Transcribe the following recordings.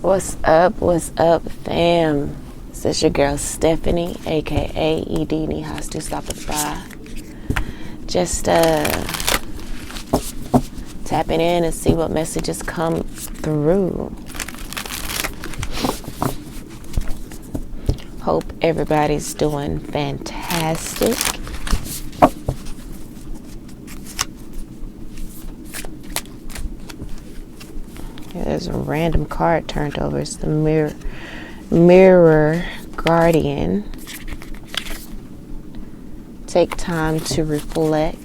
What's up, fam? This is your girl Stephanie, aka Edini Hastu stopping by. Just tapping in and see what messages come through. Hope everybody's doing fantastic. There's a random card turned over. It's the Mirror Guardian. Take time to reflect.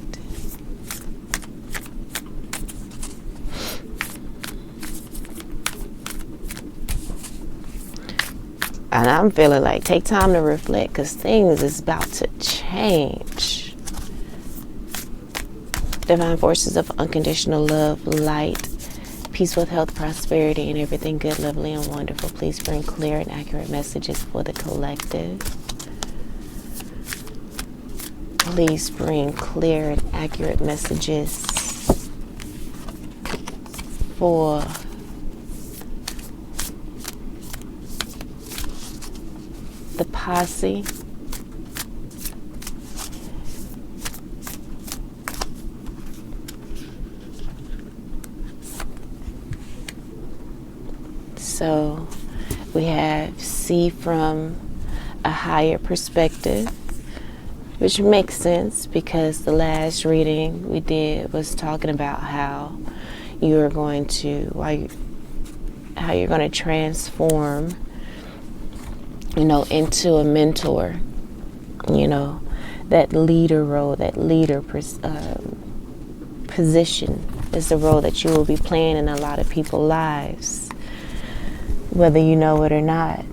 And I'm feeling like take time to reflect because things is about to change. Divine forces of unconditional love, light, peace with health, prosperity, and everything good, lovely, and wonderful. Please bring clear and accurate messages for the collective. Please bring clear and accurate messages for the posse. So we have see from a higher perspective, which makes sense because the last reading we did was talking about how you're going to transform, into a mentor, that leader role, that leader position is the role that you will be playing in a lot of people's lives. Whether you know it or not.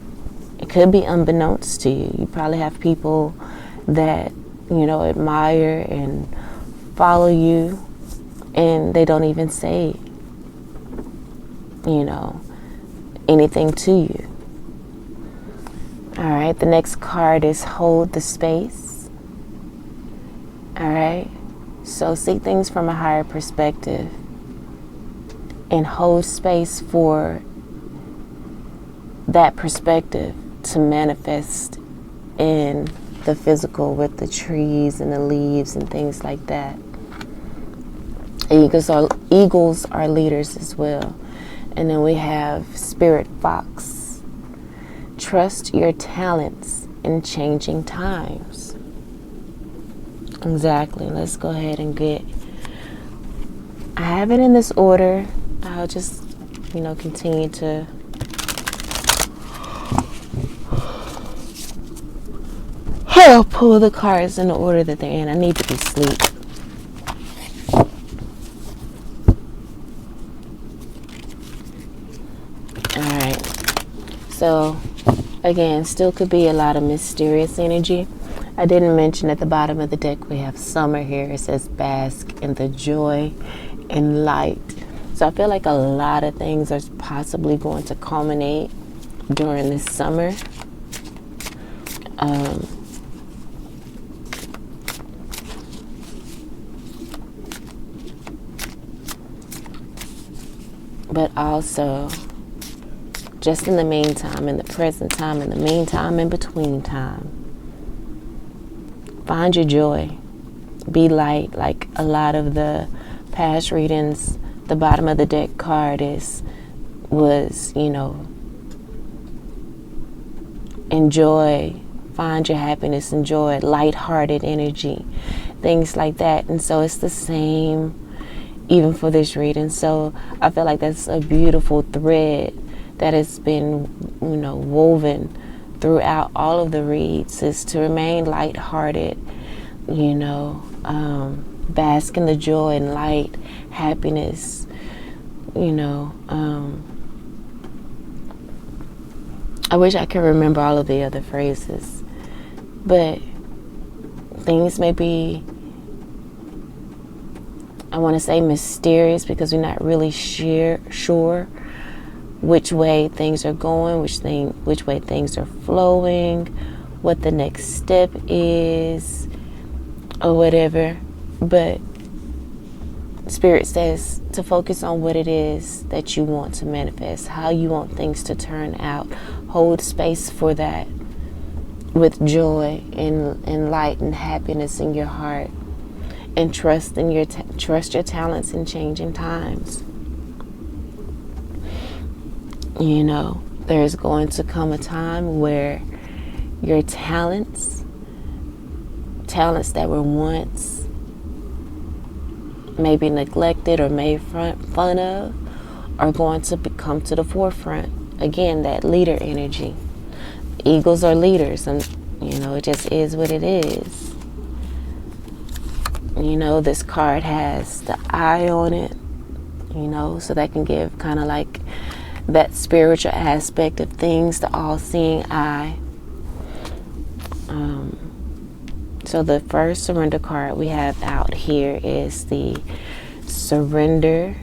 It could be unbeknownst to you. You probably have people that, admire and follow you, and they don't even say, anything to you. All right, the next card is hold the space. All right, so see things from a higher perspective and hold space for that perspective to manifest in the physical with the trees and the leaves and things like that. Eagles are leaders as well. And then we have Spirit Fox. Trust your talents in changing times. Exactly. Let's go ahead and I have it in this order. I'll just, continue to I'll pull the cards in the order that they're in. I need to be asleep. Alright. So, again, still could be a lot of mysterious energy. I didn't mention at the bottom of the deck we have summer here. It says bask in the joy and light. So I feel like a lot of things are possibly going to culminate during this summer. But also, just in the meantime, in the present time, in the meantime, in between time, find your joy. Be light. Like a lot of the past readings, the bottom of the deck card was, enjoy. Find your happiness, enjoy, lighthearted energy, things like that. And so it's the same even for this reading. So I feel like that's a beautiful thread that has been, woven throughout all of the reads, is to remain lighthearted, bask in the joy and light, happiness, I wish I could remember all of the other phrases, but things may be, I want to say mysterious because we're not really sure which way things are going, which way things are flowing, what the next step is, or whatever. But Spirit says to focus on what it is that you want to manifest, how you want things to turn out. Hold space for that with joy and light and happiness in your heart, and trust in your talents in changing times. You know, there's going to come a time where your talents that were once maybe neglected or made fun of are going to come to the forefront. Again, that leader energy. Eagles are leaders, and you know, it just is what it is. You know, this card has the eye on it, you know, so that can give kind of like that spiritual aspect of things, the all-seeing eye. So the first surrender card we have out here is the surrender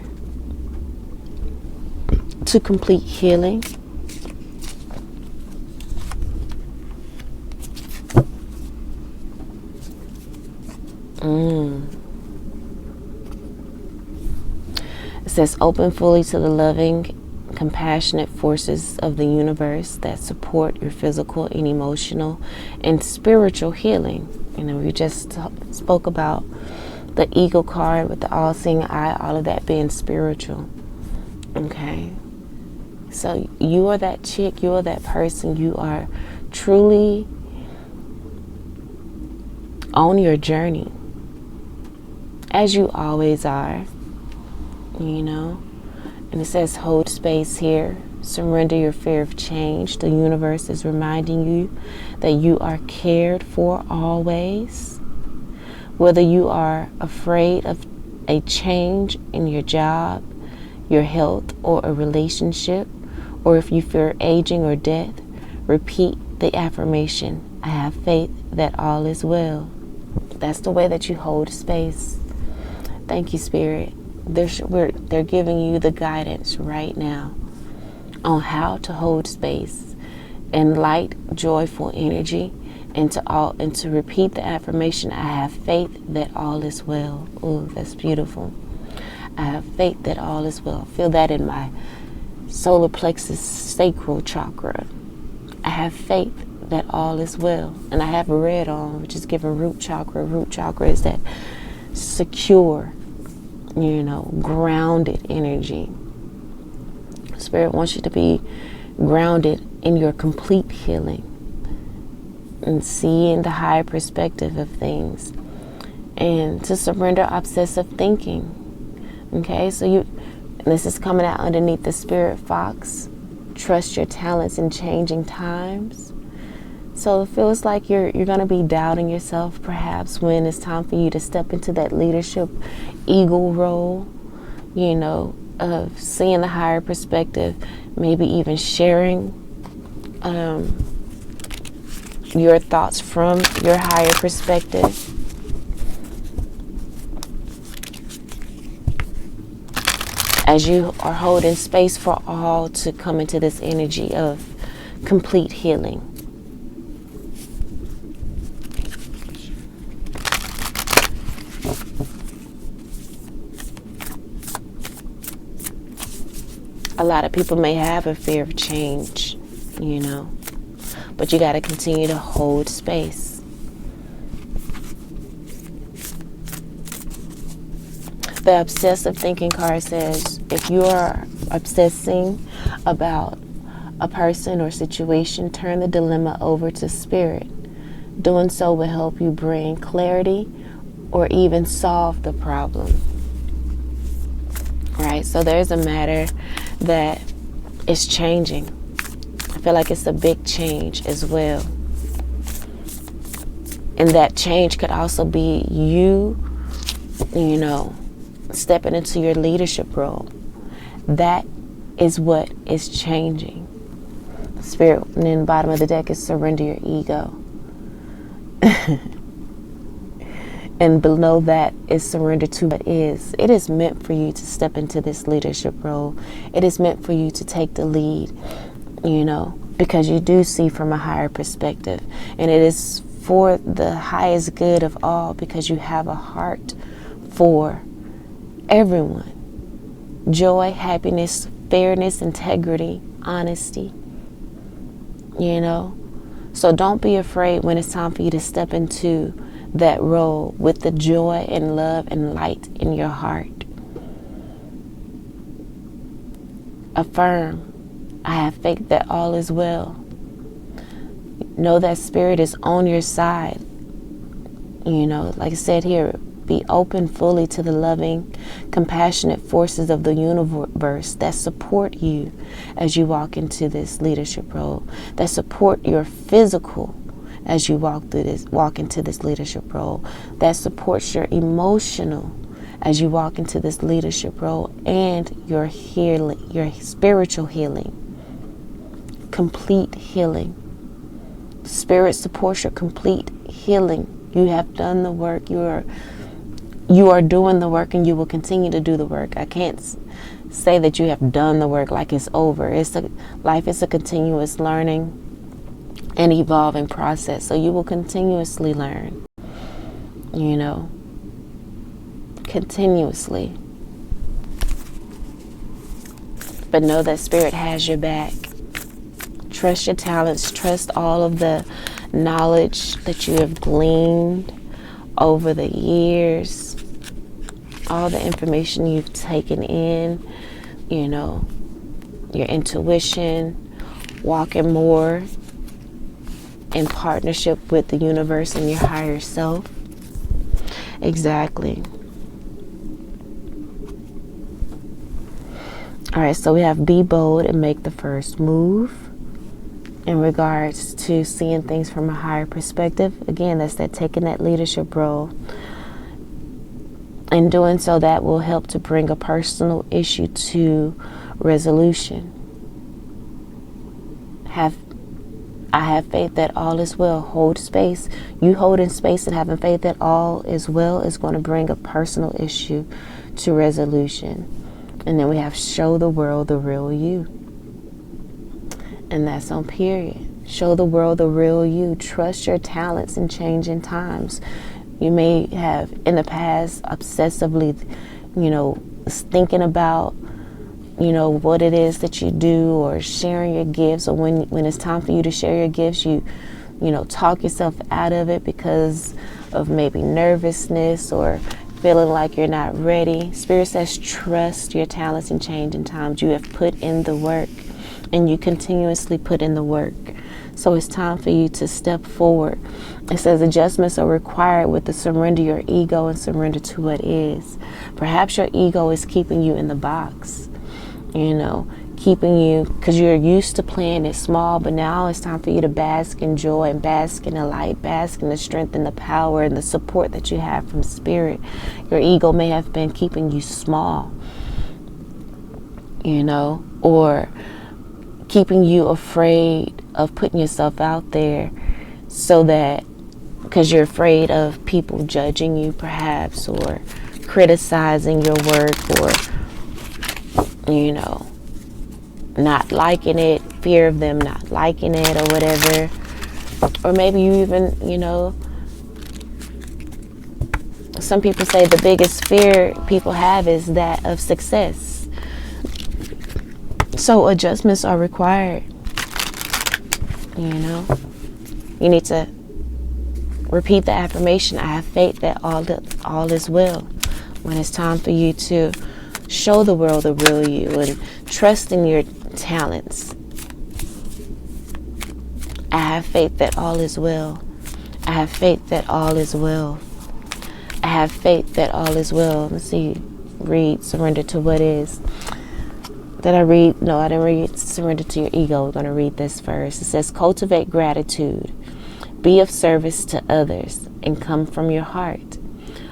to complete healing. It says open fully to the loving, compassionate forces of the universe that support your physical and emotional and spiritual healing. You know, we just spoke about the eagle card with the all-seeing eye, all of that being spiritual. Okay. So you are that chick, you are that person, you are truly on your journey, as you always are, you know. And it says hold space here. Surrender your fear of change. The universe is reminding you that you are cared for always. Whether you are afraid of a change in your job, your health, or a relationship, or if you fear aging or death, repeat the affirmation, I have faith that all is well. That's the way that you hold space. Thank you, Spirit. They're giving you the guidance right now on how to hold space in light, joyful energy, and to repeat the affirmation, I have faith that all is well. Ooh, that's beautiful. I have faith that all is well. Feel that in my solar plexus sacral chakra. I have faith that all is well. And I have a red on, which is giving root chakra. Root chakra is that secure, you know, grounded energy. Spirit wants you to be grounded in your complete healing and seeing the higher perspective of things, and to surrender obsessive thinking. Okay, so this is coming out underneath the Spirit Fox. Trust your talents in changing times. So it feels like you're going to be doubting yourself perhaps when it's time for you to step into that leadership eagle role, you know, of seeing the higher perspective, maybe even sharing your thoughts from your higher perspective. As you are holding space for all to come into this energy of complete healing. A lot of people may have a fear of change, you know, but you got to continue to hold space. The obsessive thinking card says if you are obsessing about a person or situation, turn the dilemma over to Spirit. Doing so will help you bring clarity or even solve the problem. Right? So there's a matter that is changing. I feel like it's a big change as well. And that change could also be you know, stepping into your leadership role. That is what is changing. Spirit, and then the bottom of the deck is surrender your ego. And below that is surrender to what is. It is meant for you to step into this leadership role. It is meant for you to take the lead, you know, because you do see from a higher perspective. And it is for the highest good of all, because you have a heart for Everyone. Joy, happiness, fairness, integrity, honesty. You know? So don't be afraid when it's time for you to step into that role with the joy and love and light in your heart. Affirm, I have faith that all is well. Know that spirit is on your side. You know, like I said here, be open fully to the loving, compassionate forces of the universe that support you as you walk into this leadership role, that support your physical as you walk into this leadership role, that supports your emotional as you walk into this leadership role, and your healing, your spiritual healing, complete healing. Spirit supports your complete healing. You have done the work. You are doing the work, and you will continue to do the work. I can't say that you have done the work like it's over. Life is a continuous learning and evolving process. So you will continuously learn, you know, continuously. But know that spirit has your back. Trust your talents. Trust all of the knowledge that you have gleaned over the years. All the information you've taken in, you know, your intuition, walking more in partnership with the universe and your higher self. Exactly. All right, so we have be bold and make the first move in regards to seeing things from a higher perspective. Again, that's that taking that leadership role. In doing so, that will help to bring a personal issue to resolution. I have faith that all is well. Hold space. You holding space and having faith that all is well is going to bring a personal issue to resolution. And then we have show the world the real you. And that's on period. Show the world the real you. Trust your talents in changing times. You may have in the past obsessively, you know, thinking about, you know, what it is that you do or sharing your gifts, or when it's time for you to share your gifts, you know, talk yourself out of it because of maybe nervousness or feeling like you're not ready. Spirit says trust your talents in changing times. You have put in the work and you continuously put in the work. So it's time for you to step forward. It says adjustments are required with the surrender your ego and surrender to what is. Perhaps your ego is keeping you in the box, you know, keeping you because you're used to playing it small, but now it's time for you to bask in joy and bask in the light, bask in the strength and the power and the support that you have from spirit. Your ego may have been keeping you small, you know, or keeping you afraid of putting yourself out there, so that because you're afraid of people judging you perhaps, or criticizing your work, or, you know, not liking it, fear of them not liking it or whatever. Or maybe you even, you know, some people say the biggest fear people have is that of success. So adjustments are required. You know, you need to repeat the affirmation, I have faith that all is well, when it's time for you to show the world the real you and trust in your talents. I have faith that all is well. I have faith that all is well. I have faith that all is well. Let's see, read surrender to what is. Did I read? No, I didn't read surrender to your ego. We're going to read this first. It says, cultivate gratitude. Be of service to others and come from your heart.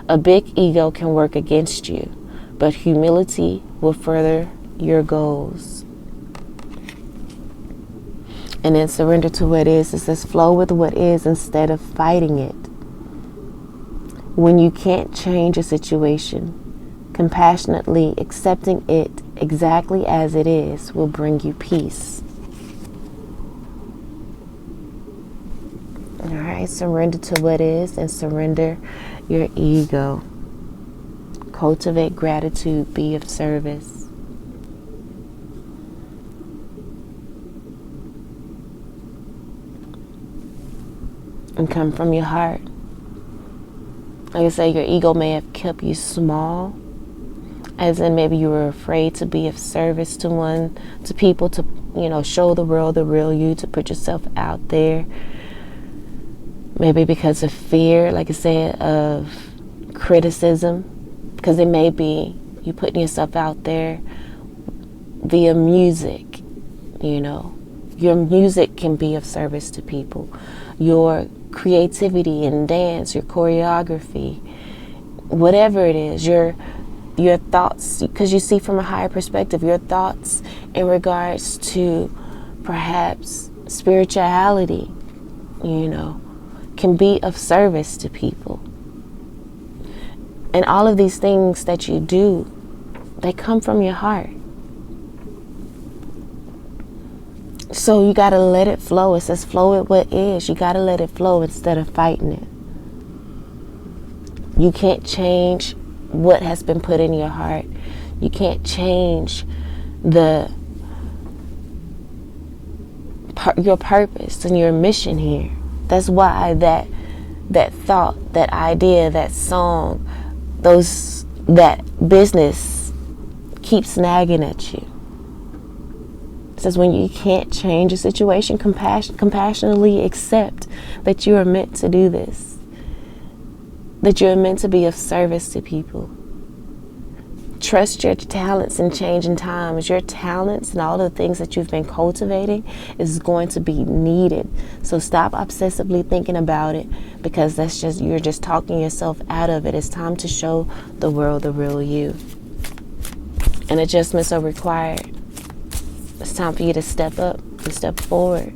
A big ego can work against you, but humility will further your goals. And then surrender to what is. It says, flow with what is instead of fighting it. When you can't change a situation, compassionately accepting it exactly as it is will bring you peace. All right, surrender to what is and surrender your ego. cultivate gratitude, be of service. And come from your heart. Like I say, your ego may have kept you small, as in maybe you were afraid to be of service to people, to, show the world the real you, to put yourself out there. Maybe because of fear, like I said, of criticism, because it may be you putting yourself out there via music. Your music can be of service to people. Your creativity in dance, your choreography, whatever it is, your thoughts, because you see from a higher perspective, your thoughts in regards to perhaps spirituality, can be of service to people. And all of these things that you do, they come from your heart. So you got to let it flow. It says flow with what is. You got to let it flow instead of fighting it. You can't change what has been put in your heart. You can't change your purpose and your mission here. That's why that thought, that idea, that song, that business keeps nagging at you. It says when you can't change a situation, compassionately accept that you are meant to do this, that you are meant to be of service to people. Trust your talents and changing times. Your talents and all the things that you've been cultivating is going to be needed. So stop obsessively thinking about it, because you're just talking yourself out of it. It's time to show the world the real you. And adjustments are required. It's time for you to step up and step forward.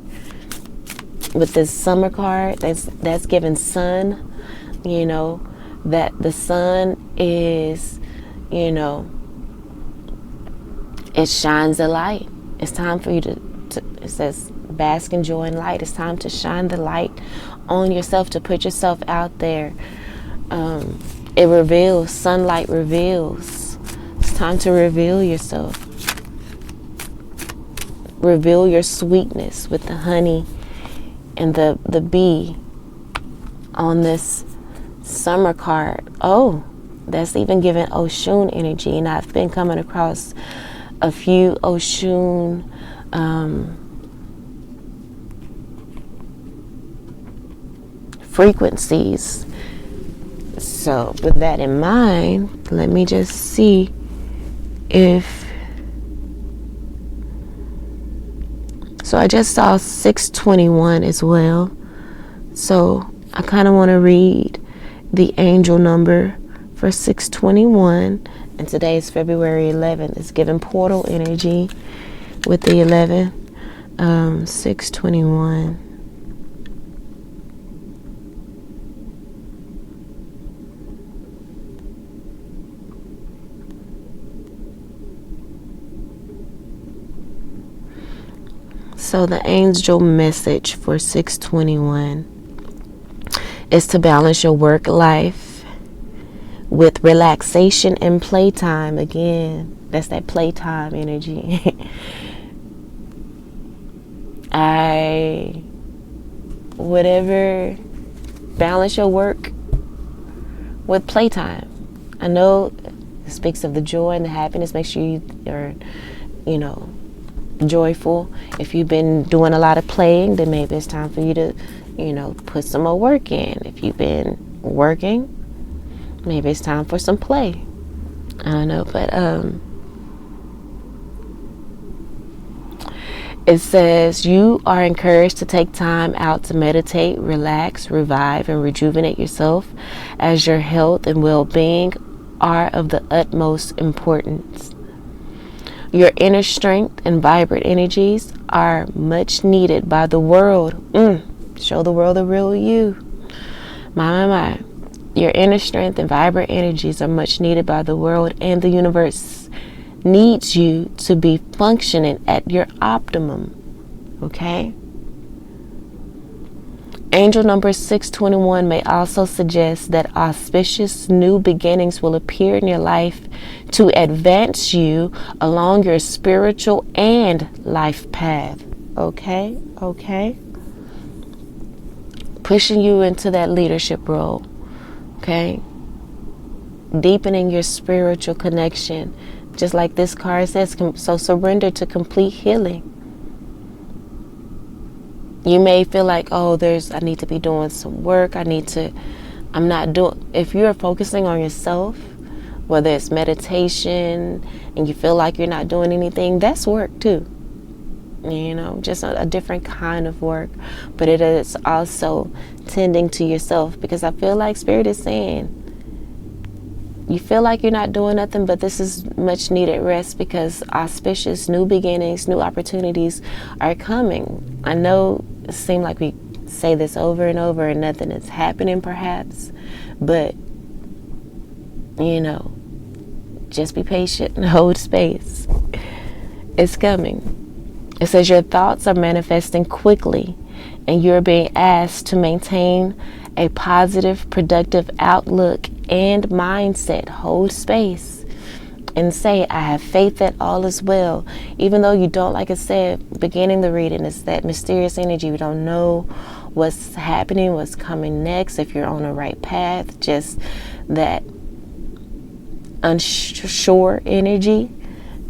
With this summer card, that's giving sun, that the sun is, it shines a light. It's time for you to it says, bask in joy and light. It's time to shine the light on yourself, to put yourself out there. It reveals, sunlight reveals. It's time to reveal yourself. Reveal your sweetness with the honey and the bee on this summer card. Oh, that's even giving Oshun energy. And I've been coming across a few Oshun frequencies. So with that in mind, let me just see if... So I just saw 621 as well. So I kind of want to read the angel number for 621. And today is February 11th. It's giving portal energy with the 11. 621. So the angel message for 621 is to balance your work life with relaxation and playtime. Again, that's that playtime energy. Balance your work with playtime. I know it speaks of the joy and the happiness. Make sure you're, joyful. If you've been doing a lot of playing, then maybe it's time for you to, put some more work in. If you've been working, maybe it's time for some play. I don't know, but it says you are encouraged to take time out to meditate, relax, revive, and rejuvenate yourself, as your health and well-being are of the utmost importance. Your inner strength and vibrant energies are much needed by the world. Show the world the real you. My. Your inner strength and vibrant energies are much needed by the world, and the universe needs you to be functioning at your optimum. Okay? Angel number 621 may also suggest that auspicious new beginnings will appear in your life to advance you along your spiritual and life path. Okay? Pushing you into that leadership role. Okay? Deepening your spiritual connection. Just like this card says, so surrender to complete healing. You may feel like, I need to be doing some work. If you're focusing on yourself, whether it's meditation and you feel like you're not doing anything, that's work too. Just a different kind of work. But it is also tending to yourself, because I feel like Spirit is saying, you feel like you're not doing nothing, but this is much needed rest, because auspicious new beginnings, new opportunities are coming. I know it seems like we say this over and over and nothing is happening perhaps, but just be patient and hold space. It's coming. It says your thoughts are manifesting quickly, and you're being asked to maintain a positive, productive outlook and mindset. Hold space and say, I have faith that all is well. Even though you don't, like I said, beginning the reading, it's that mysterious energy. You don't know what's happening, what's coming next, if you're on the right path, just that unsure energy.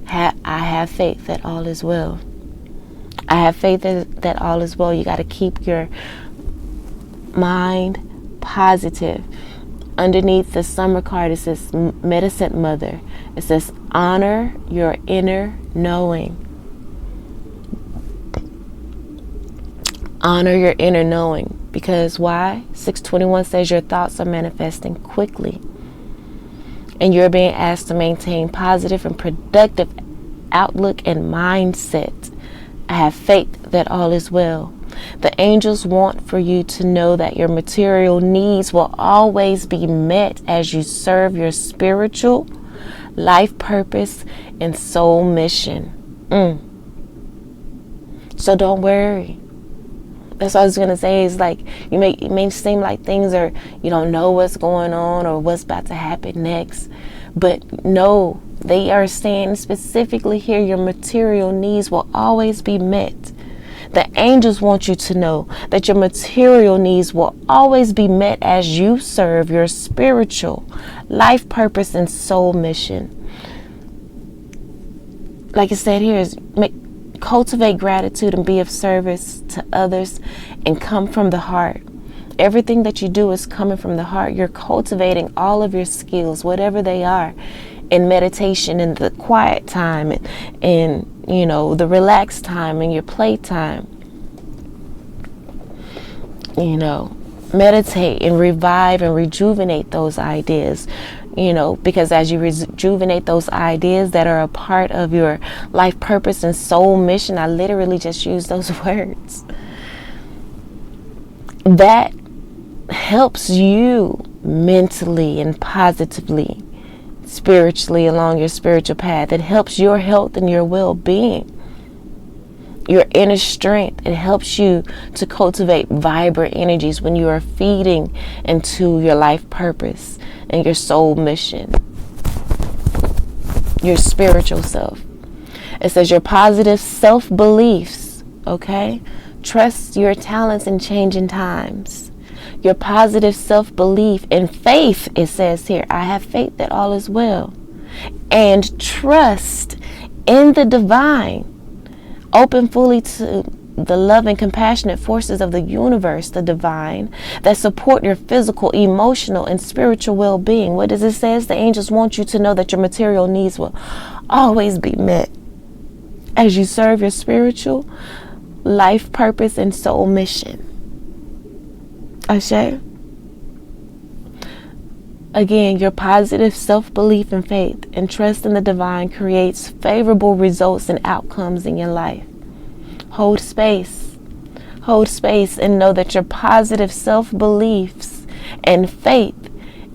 I have faith that all is well. I have faith that all is well. You got to keep your mind positive. Underneath the summer card, it says Medicine Mother. It says honor your inner knowing. Honor your inner knowing. Because why? 621 says your thoughts are manifesting quickly, and you're being asked to maintain positive and productive outlook and mindset. I have faith that all is well. The angels want for you to know that your material needs will always be met as you serve your spiritual life purpose and soul mission. So don't worry. That's what I was going to say. Is like, it may seem like things are, you don't know what's going on or what's about to happen next. But no, they are saying specifically here, your material needs will always be met. The angels want you to know that your material needs will always be met as you serve your spiritual life purpose and soul mission. Like it said here, is cultivate gratitude and be of service to others and come from the heart. Everything that you do is coming from the heart. You're cultivating all of your skills, whatever they are, in meditation, in the quiet time, and the relaxed time, and your play time. Meditate and revive and rejuvenate those ideas. Because as you rejuvenate those ideas that are a part of your life purpose and soul mission, I literally just used those words. That helps you mentally and positively, spiritually along your spiritual path. It helps your health and your well-being, your inner strength. It helps you to cultivate vibrant energies when you are feeding into your life purpose and your soul mission, your spiritual self. It says your positive self-beliefs, okay? Trust your talents in changing times. Your positive self-belief and faith, it says here, I have faith that all is well. And trust in the divine. Open fully to the love and compassionate forces of the universe, the divine, that support your physical, emotional, and spiritual well-being. What does it say? The angels want you to know that your material needs will always be met as you serve your spiritual life purpose and soul mission. Ashe? Again, your positive self-belief and faith and trust in the divine creates favorable results and outcomes in your life. Hold space. Hold space and know that your positive self-beliefs and faith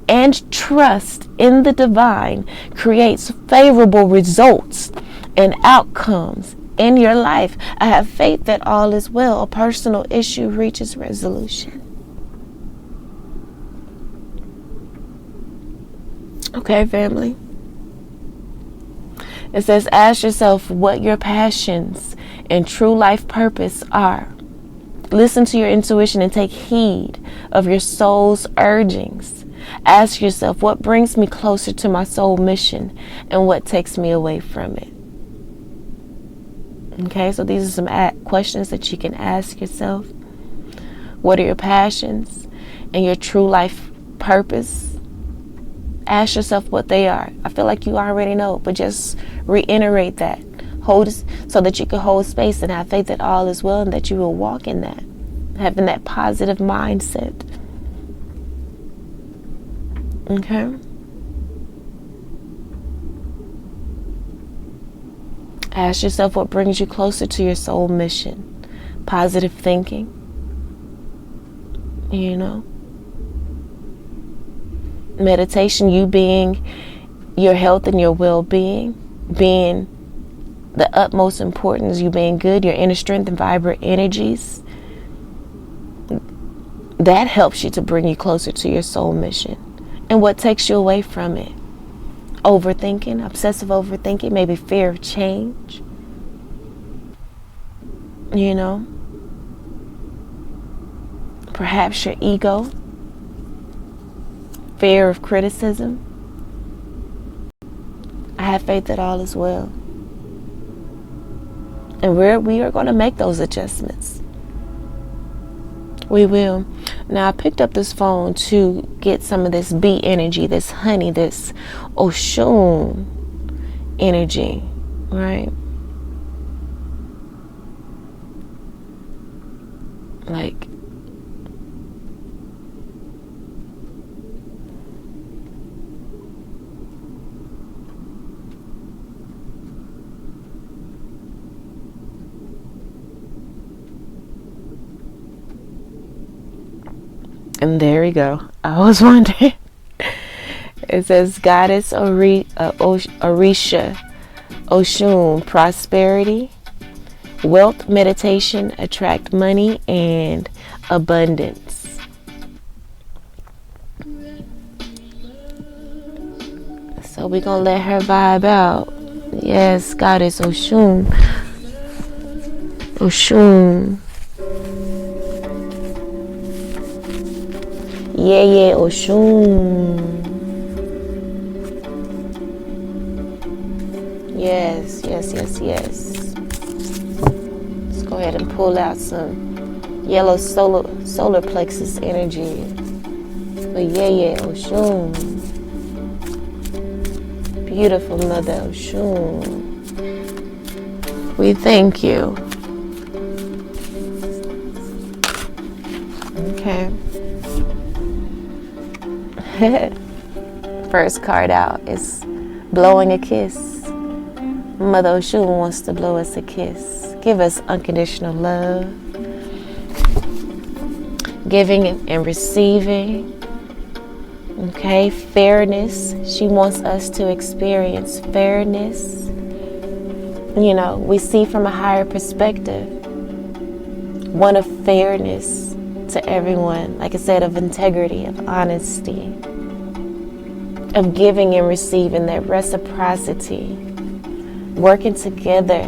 and trust in the divine creates favorable results and outcomes in your life. I have faith that all is well. A personal issue reaches resolution. Okay, family. It says, ask yourself what your passions and true life purpose are. Listen to your intuition and take heed of your soul's urgings. Ask yourself, what brings me closer to my soul mission and what takes me away from it? Okay, so these are some questions that you can ask yourself. What are your passions and your true life purpose? Ask yourself what they are. I feel like you already know, but just reiterate that. Hold so that you can hold space and have faith that all is well and that you will walk in that, having that positive mindset. Okay. Ask yourself what brings you closer to your soul mission. Positive thinking. You know. Meditation, you being your health and your well-being, being the utmost importance, you being good, your inner strength and vibrant energies. That helps you to bring you closer to your soul mission. And what takes you away from it? Overthinking, obsessive overthinking, maybe fear of change. You know? Perhaps your ego. Fear of criticism. I have faith that all is well. And we are going to make those adjustments. We will. Now, I picked up this phone to get some of this bee energy, this honey, this Oshun energy, right? Like, and there we go. I was wondering. It says Goddess Orisha, Oshun, prosperity, wealth, meditation, attract money, and abundance. So we're going to let her vibe out. Yes, Goddess Oshun. Oshun. Yeah, Oshun. Yes. Let's go ahead and pull out some yellow solar plexus energy. But yeah, Oshun. Beautiful Mother Oshun. We thank you. Okay. First card out is blowing a kiss. Mother Oshun wants to blow us a kiss. Give us unconditional love. Giving and receiving. Okay, fairness. She wants us to experience fairness. You know, we see from a higher perspective. One of fairness to everyone. Like I said, of integrity, of honesty. Of giving and receiving, that reciprocity, working together,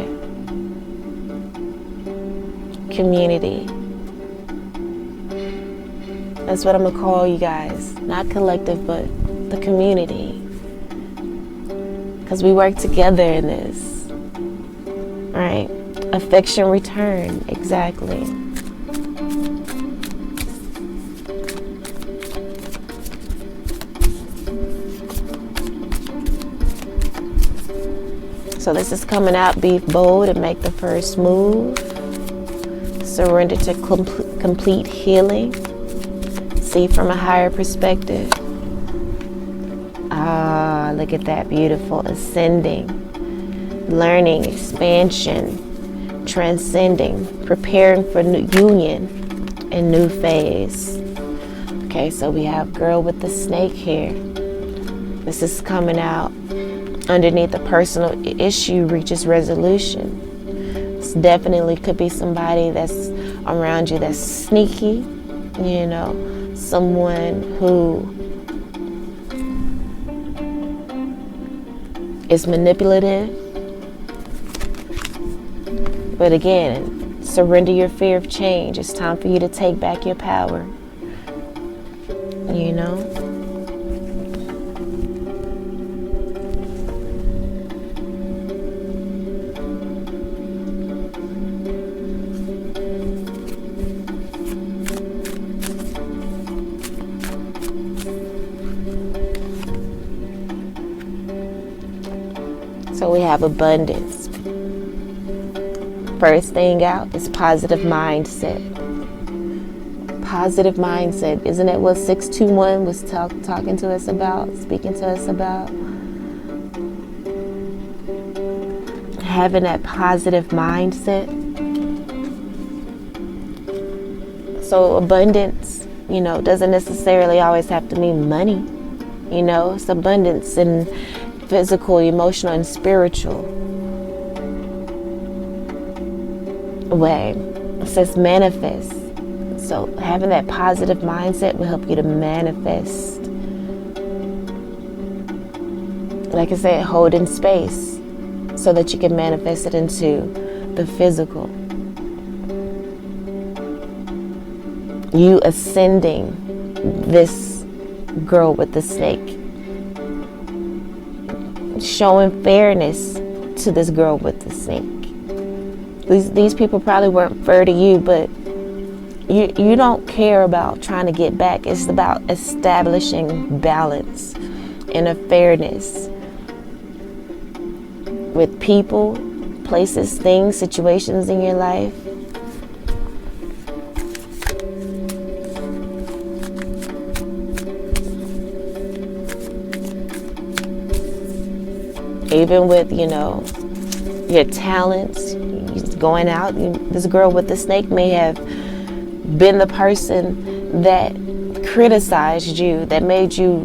community. That's what I'm gonna call you guys, not collective, but the community, because we work together in this, right? Affection return, exactly. So this is coming out, be bold and make the first move. Surrender to complete healing. See from a higher perspective. Ah, look at that, beautiful. Ascending, learning, expansion, transcending, preparing for new union and new phase. Okay, so we have girl with the snake here. This is coming out. Underneath, the personal issue reaches resolution. definitely could be somebody that's around you that's sneaky, someone who is manipulative. But again, surrender your fear of change. It's time for you to take back your power. So we have abundance. First thing out is positive mindset. Positive mindset. Isn't it what 621 was talking to us about, speaking to us about? Having that positive mindset. So abundance, doesn't necessarily always have to mean money. It's abundance in physical, emotional, and spiritual way. It says manifest. So having that positive mindset will help you to manifest. Like I said, holding space so that you can manifest it into the physical. You ascending this girl with the snake. Showing fairness to this girl with the snake. These people probably weren't fair to you, but you don't care about trying to get back. It's about establishing balance and a fairness with people, places, things, situations in your life. Even with, your talents, going out. This girl with the snake may have been the person that criticized you, that made you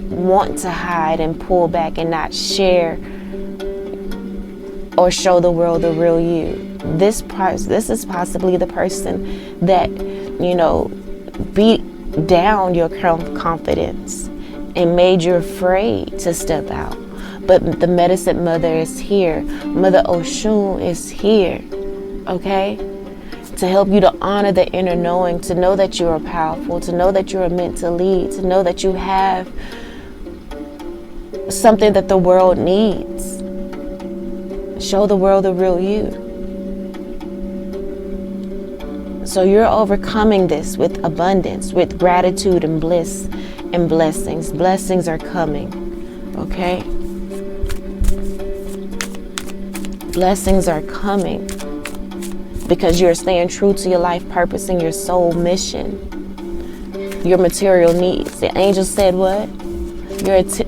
want to hide and pull back and not share or show the world the real you. This is possibly the person that, beat down your confidence and made you afraid to step out. But the medicine mother is here. Mother Oshun is here, okay? To help you to honor the inner knowing, to know that you are powerful, to know that you are meant to lead, to know that you have something that the world needs. Show the world the real you. So you're overcoming this with abundance, with gratitude and bliss and blessings. Blessings are coming, okay? Blessings are coming because you're staying true to your life purpose and your soul mission. Your material needs. The angel said what?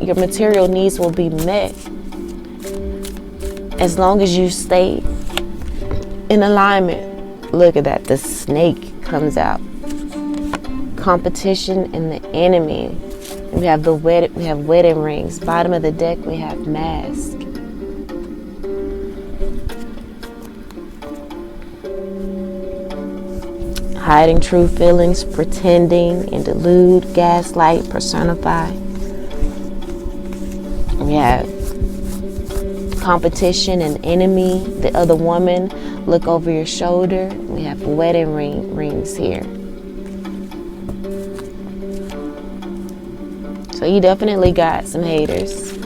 Your material needs will be met as long as you stay in alignment. Look at that. The snake comes out. Competition and the enemy. We have wedding rings. Bottom of the deck we have mask. Hiding true feelings, pretending and delude, gaslight, personify. We have competition and enemy. The other woman, look over your shoulder. We have wedding rings here. So you definitely got some haters.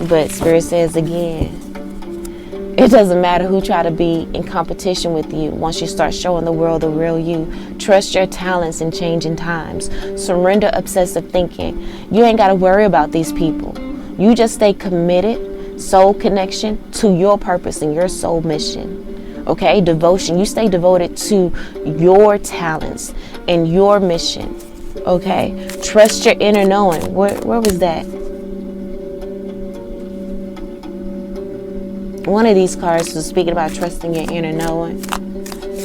But Spirit says again, it doesn't matter who try to be in competition with you. Once you start showing the world the real you, trust your talents in changing times. Surrender obsessive thinking. You ain't got to worry about these people. You just stay committed, soul connection to your purpose and your soul mission. Okay, devotion. You stay devoted to your talents and your mission. Okay, trust your inner knowing. Where was that? One of these cards was speaking about trusting your inner knowing.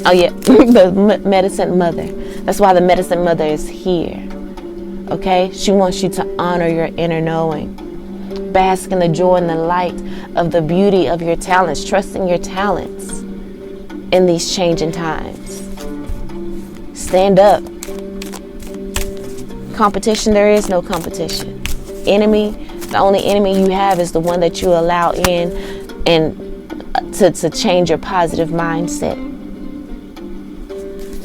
Oh yeah, the medicine mother. That's why the medicine mother is here. Okay, she wants you to honor your inner knowing. Bask in the joy and the light of the beauty of your talents, trusting your talents in these changing times. Stand up. Competition, there is no competition. Enemy, the only enemy you have is the one that you allow in and to change your positive mindset.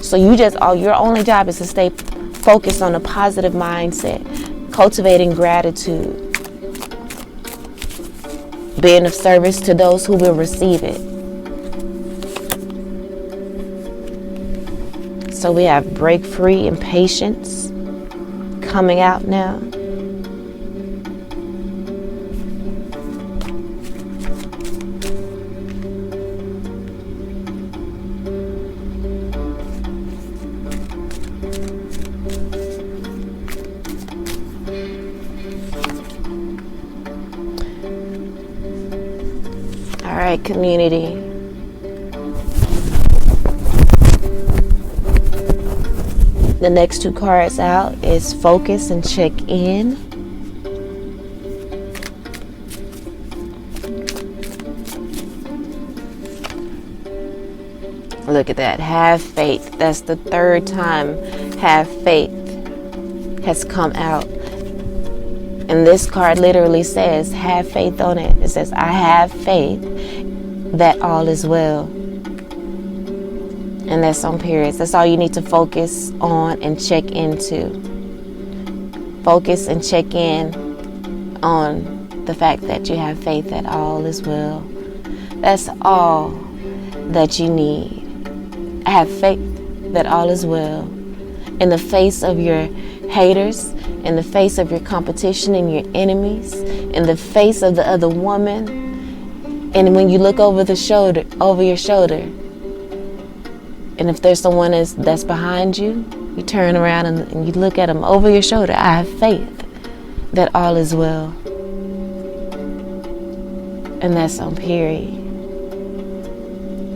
So your only job is to stay focused on a positive mindset, cultivating gratitude, being of service to those who will receive it. So we have break free and patience coming out now. All right, community. The next two cards out is focus and check in. Look at that. Have faith. That's the third time have faith has come out. And this card literally says, have faith on it. It says, I have faith that all is well. And that's on periods. That's all you need to focus on and check into. Focus and check in on the fact that you have faith that all is well. That's all that you need. I have faith that all is well. In the face of your haters, in the face of your competition and your enemies, in the face of the other woman, and when you look over your shoulder, and if there's someone that's behind you, you turn around and you look at them over your shoulder. I have faith that all is well. And that's on period.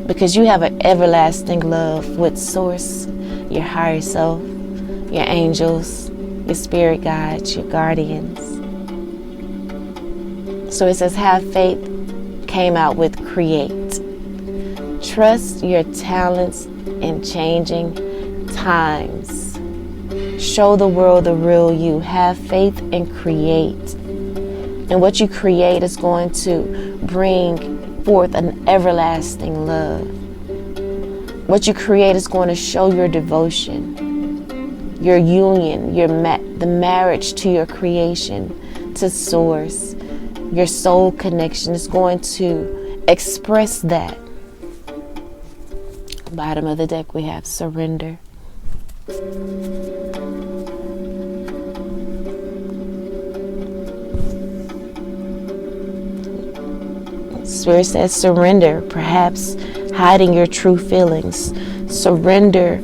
Because you have an everlasting love with Source, your higher self, your angels, your spirit guides, your guardians. So it says have faith came out with create. Trust your talents in changing times. Show the world the real you. Have faith and create. And what you create is going to bring forth an everlasting love. What you create is going to show your devotion, your union, the marriage to your creation, to Source. Your soul connection is going to express that. Bottom of the deck we have surrender. Spirit says surrender, perhaps hiding your true feelings. Surrender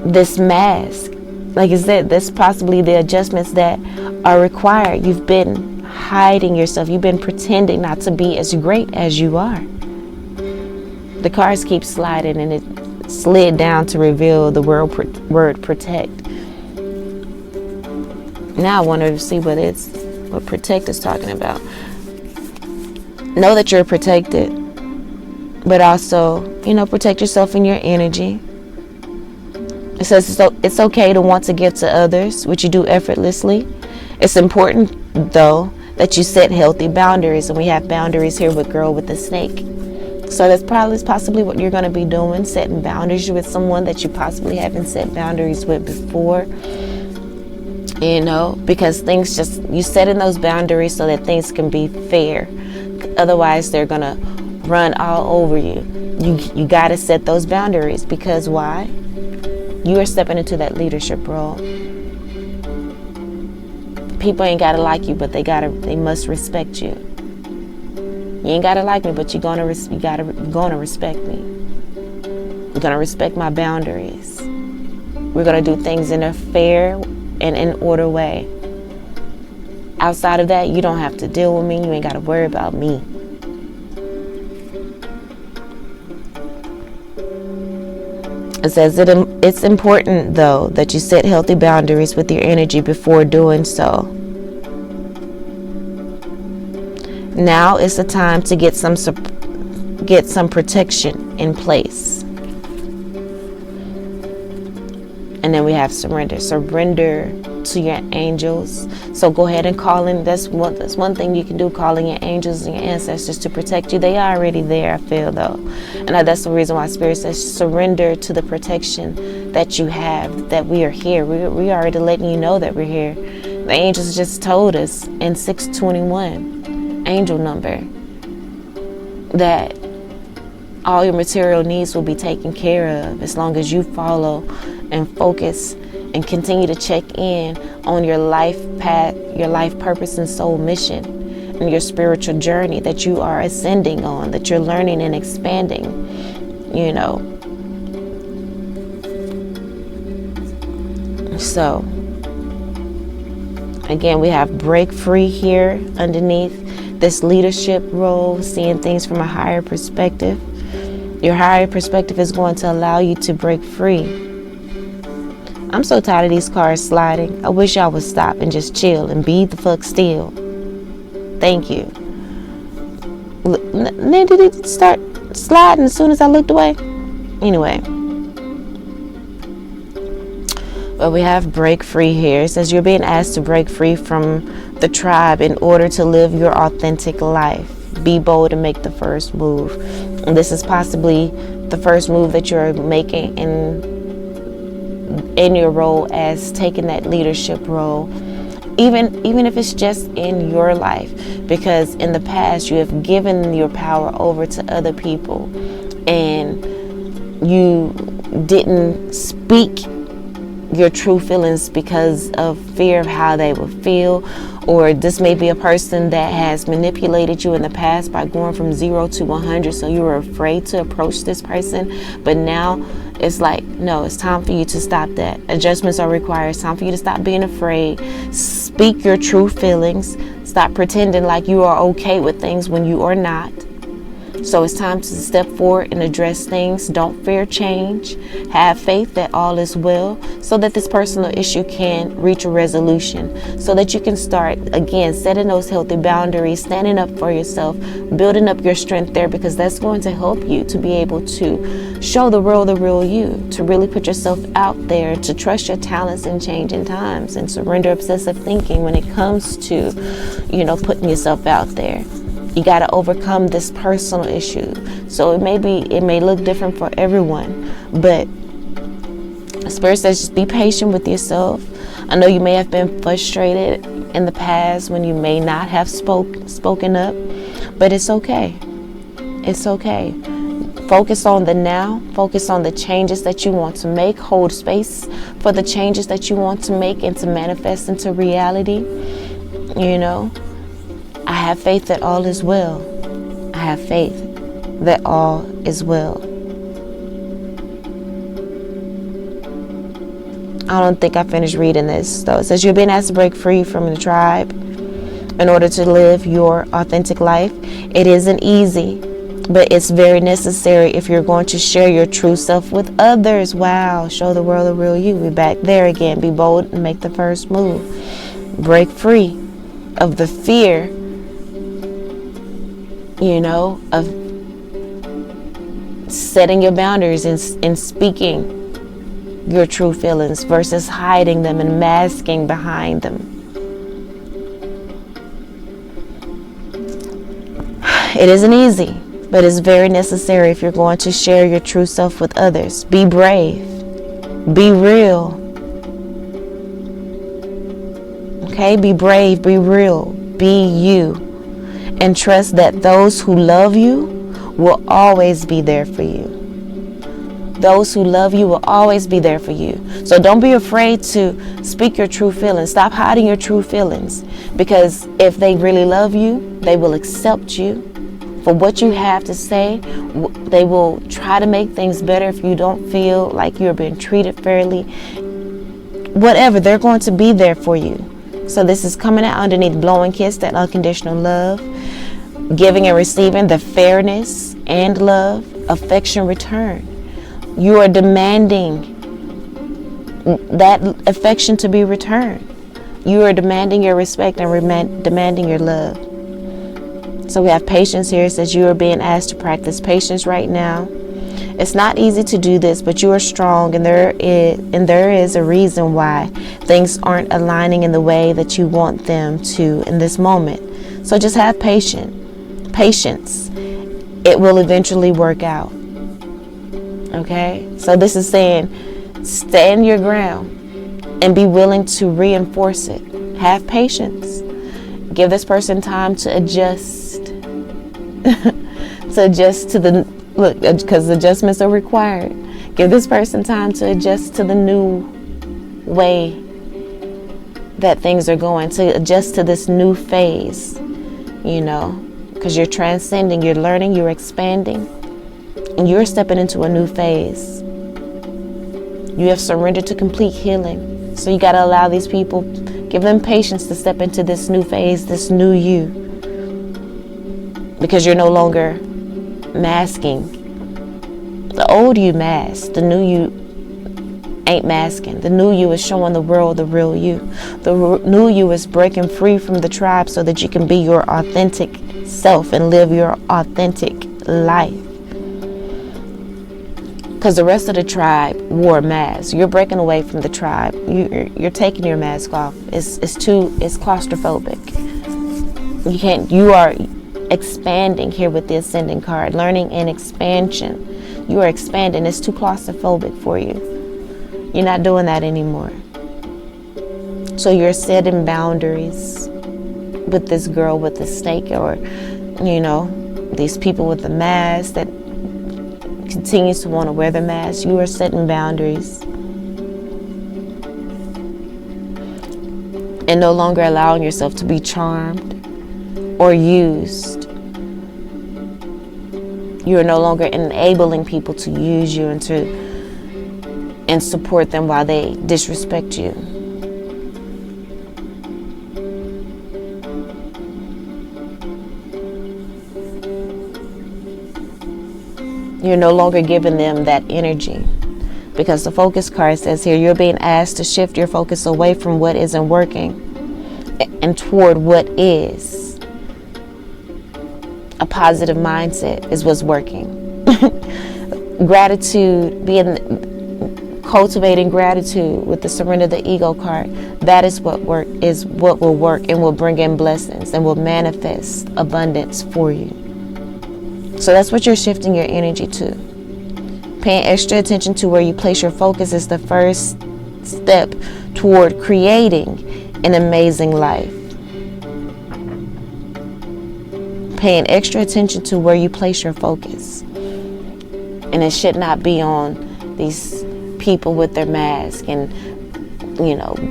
this mask. Like I said, that's possibly the adjustments that are required. You've been hiding yourself. You've been pretending not to be as great as you are. The cards keep sliding and it slid down to reveal the word protect. Now I want to see what protect is talking about. Know that you're protected, but also, protect yourself and your energy. It says it's okay to want to give to others, which you do effortlessly. It's important, though, that you set healthy boundaries, and we have boundaries here with Girl with the Snake. So that's possibly what you're going to be doing, setting boundaries with someone that you possibly haven't set boundaries with before. Because you setting those boundaries so that things can be fair. Otherwise, they're going to run all over you. You got to set those boundaries because why? You are stepping into that leadership role. People ain't got to like you, but they must respect you. You ain't gotta like me, but you're gonna respect me. You're gonna respect my boundaries. We're gonna do things in a fair and in order way. Outside of that, you don't have to deal with me. You ain't gotta worry about me. It says it's important, though, that you set healthy boundaries with your energy before doing so. Now is the time to get some protection in place. And then we have surrender. Surrender to your angels. So go ahead and call in. That's one thing you can do, calling your angels and your ancestors to protect you. They are already there, I feel, though. And that's the reason why Spirit says surrender to the protection that you have, that we are here. We already letting you know that we're here. The angels just told us in 621, angel number, that all your material needs will be taken care of as long as you follow and focus and continue to check in on your life path, your life purpose and soul mission, and your spiritual journey that you are ascending on, that you're learning and expanding, you know. So, again, we have break free here underneath this leadership role, seeing things from a higher perspective. Your higher perspective is going to allow you to break free. I'm so tired of these cars sliding. I wish y'all would stop and just chill and be the fuck still. Thank you. Then did it start sliding as soon as I looked away? Anyway. But we have break free here. It says you're being asked to break free from the tribe in order to live your authentic life. Be bold and make the first move. And this is possibly the first move that you're making in your role as taking that leadership role, even if it's just in your life, because in the past you have given your power over to other people and you didn't speak your true feelings because of fear of how they would feel. Or this may be a person that has manipulated you in the past by going from 0 to 100, so you were afraid to approach this person. But now it's like, no, it's time for you to stop that. Adjustments are required. It's time for you to stop being afraid. Speak your true feelings. Stop pretending like you are okay with things when you are not. So it's time to step forward and address things. Don't fear change. Have faith that all is well, so that this personal issue can reach a resolution, so that you can start again setting those healthy boundaries, standing up for yourself, building up your strength there, because that's going to help you to be able to show the world the real you, to really put yourself out there, to trust your talents in changing times, and surrender obsessive thinking when it comes to, putting yourself out there. You got to overcome this personal issue. So it may look different for everyone, but Spirit says just be patient with yourself. I know you may have been frustrated in the past when you may not have spoken up, but it's okay. It's okay. Focus on the now. Focus on the changes that you want to make. Hold space for the changes that you want to make and to manifest into reality. I have faith that all is well. I have faith that all is well. I don't think I finished reading this, though. It says you're being asked to break free from the tribe in order to live your authentic life. It isn't easy, but it's very necessary if you're going to share your true self with others. Wow, show the world the real you. We're back there again. Be bold and make the first move. Break free of the fear, of setting your boundaries and speaking your true feelings versus hiding them and masking behind them. It isn't easy, but it's very necessary if you're going to share your true self with others. Be brave. Be real. Okay? Be brave. Be real. Be you. And trust that those who love you will always be there for you. Those who love you will always be there for you. So don't be afraid to speak your true feelings. Stop hiding your true feelings. Because if they really love you, they will accept you for what you have to say. They will try to make things better if you don't feel like you're being treated fairly. Whatever, they're going to be there for you. So this is coming out underneath blow and kiss, that unconditional love, giving and receiving the fairness and love, affection return. You are demanding that affection to be returned. You are demanding your respect and demanding your love. So we have patience here. It says you are being asked to practice patience right now. It's not easy to do this, but you are strong, and there is a reason why things aren't aligning in the way that you want them to in this moment. So just have patience. It will eventually work out. Okay? So this is saying stand your ground and be willing to reinforce it. Have patience. Give this person time to adjust. To adjust to the look, because adjustments are required. Give this person time to adjust to the new way that things are going, to adjust to this new phase, because you're transcending, you're learning, you're expanding, and you're stepping into a new phase. You have surrendered to complete healing. So you got to allow these people, give them patience to step into this new phase, this new you, because you're no longer masking. The old you masked. The new you ain't masking. The new you is showing the world the real you. The new you is breaking free from the tribe so that you can be your authentic self and live your authentic life. Because the rest of the tribe wore masks. You're breaking away from the tribe. You're taking your mask off. It's claustrophobic. You are expanding here with the Ascending card, learning and expansion. You are expanding. It's too claustrophobic for you. You're not doing that anymore. So you're setting boundaries with this girl with the snake, or these people with the mask that continues to want to wear the mask. You are setting boundaries and no longer allowing yourself to be charmed or used. You are no longer enabling people to use you and support them while they disrespect you. You're no longer giving them that energy, because the focus card says here you're being asked to shift your focus away from what isn't working and toward what is. A positive mindset is what's working. Gratitude, cultivating gratitude with the Surrender the Ego card. That is what will work and will bring in blessings and will manifest abundance for you. So that's what you're shifting your energy to. Paying extra attention to where you place your focus is the first step toward creating an amazing life. Paying extra attention to where you place your focus. And it should not be on these people with their mask and,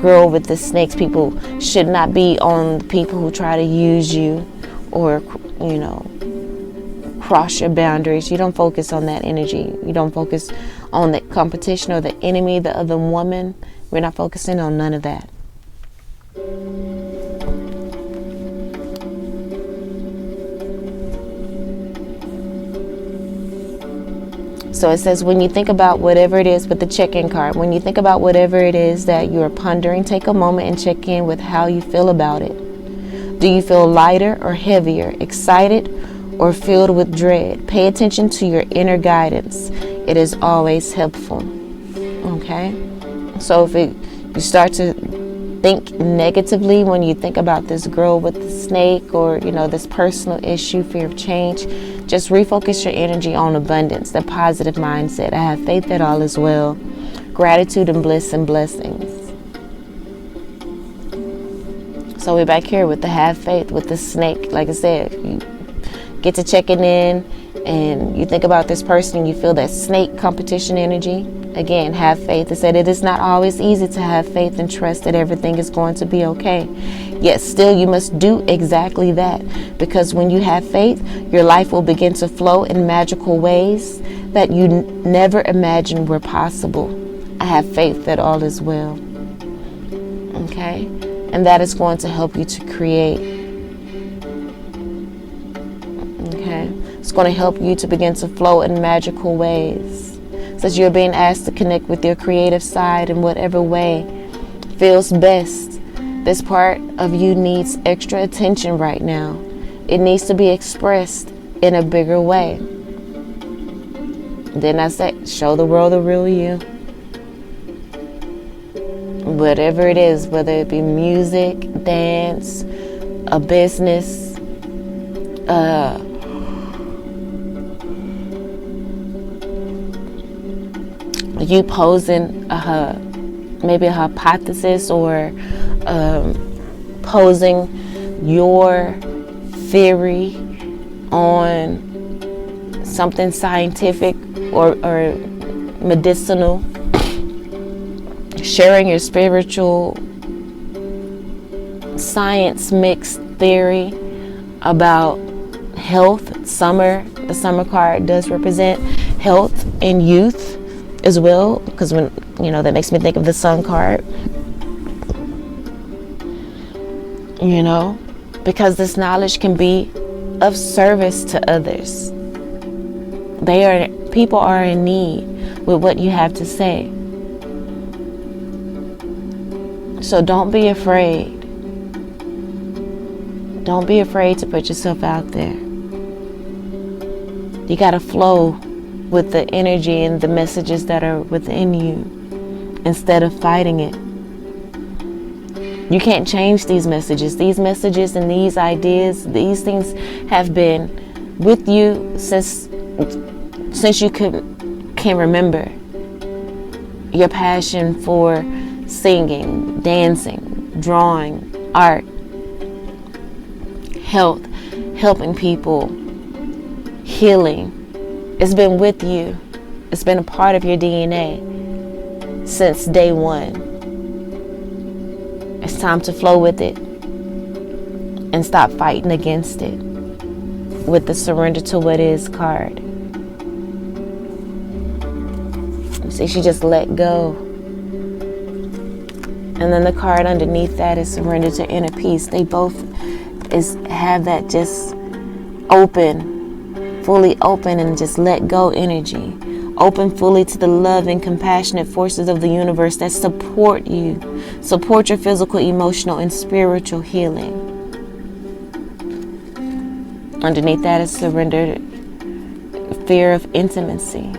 girl with the snakes. People should not be on people who try to use you or, cross your boundaries. You don't focus on that energy. You don't focus on the competition or the enemy, the other woman. We're not focusing on none of that. So it says, when you think about whatever it is with the check-in card, when you think about whatever it is that you are pondering, take a moment and check in with how you feel about it. Do you feel lighter or heavier, excited or filled with dread? Pay attention to your inner guidance. It is always helpful. Okay? So if you start to think negatively when you think about this girl with the snake or, this personal issue, fear of change, just refocus your energy on abundance, the positive mindset. I have faith that all is well. Gratitude and bliss and blessings. So we're back here with the have faith, with the snake. Like I said, you get to checking in and you think about this person and you feel that snake competition energy. Again, have faith. It said it is not always easy to have faith and trust that everything is going to be okay. Yet still you must do exactly that, because when you have faith, your life will begin to flow in magical ways that you never imagined were possible. I have faith that all is well. Okay? And that is going to help you to create. Okay? It's going to help you to begin to flow in magical ways. Says you're being asked to connect with your creative side in whatever way feels best. This part of you needs extra attention right now. It needs to be expressed in a bigger way. Then I said, show the world the real you. Whatever it is, whether it be music, dance, a business, you posing maybe a hypothesis, or posing your theory on something scientific or medicinal, sharing your spiritual science mixed theory about health. The summer card does represent health and youth as well, because when that makes me think of the sun card, because this knowledge can be of service to others. People are in need with what you have to say. So don't be afraid. Don't be afraid to put yourself out there. You got to flow with the energy and the messages that are within you instead of fighting it. You can't change these messages. These messages and these ideas, these things have been with you since you can remember. Your passion for singing, dancing, drawing, art, health, helping people, healing. It's been with you. It's been a part of your DNA since day one. It's time to flow with it and stop fighting against it with the surrender to what is card. See, she just let go. And then the card underneath that is surrender to inner peace. They both have that just open, fully open, and just let go energy. Open fully to the love and compassionate forces of the universe that support you. Support your physical, emotional, and spiritual healing. Underneath that is surrender, fear of intimacy.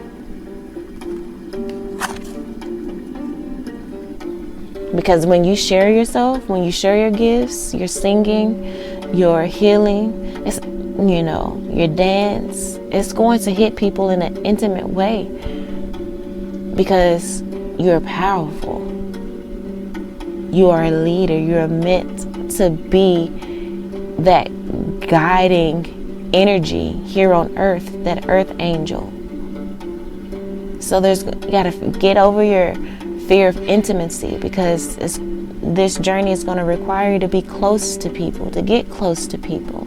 Because when you share yourself, when you share your gifts, your singing, your healing, your dance, it's going to hit people in an intimate way because you're powerful. You are a leader. You're meant to be that guiding energy here on earth, that earth angel. So you gotta get over your fear of intimacy, because this journey is going to require you to be close to people, to get close to people.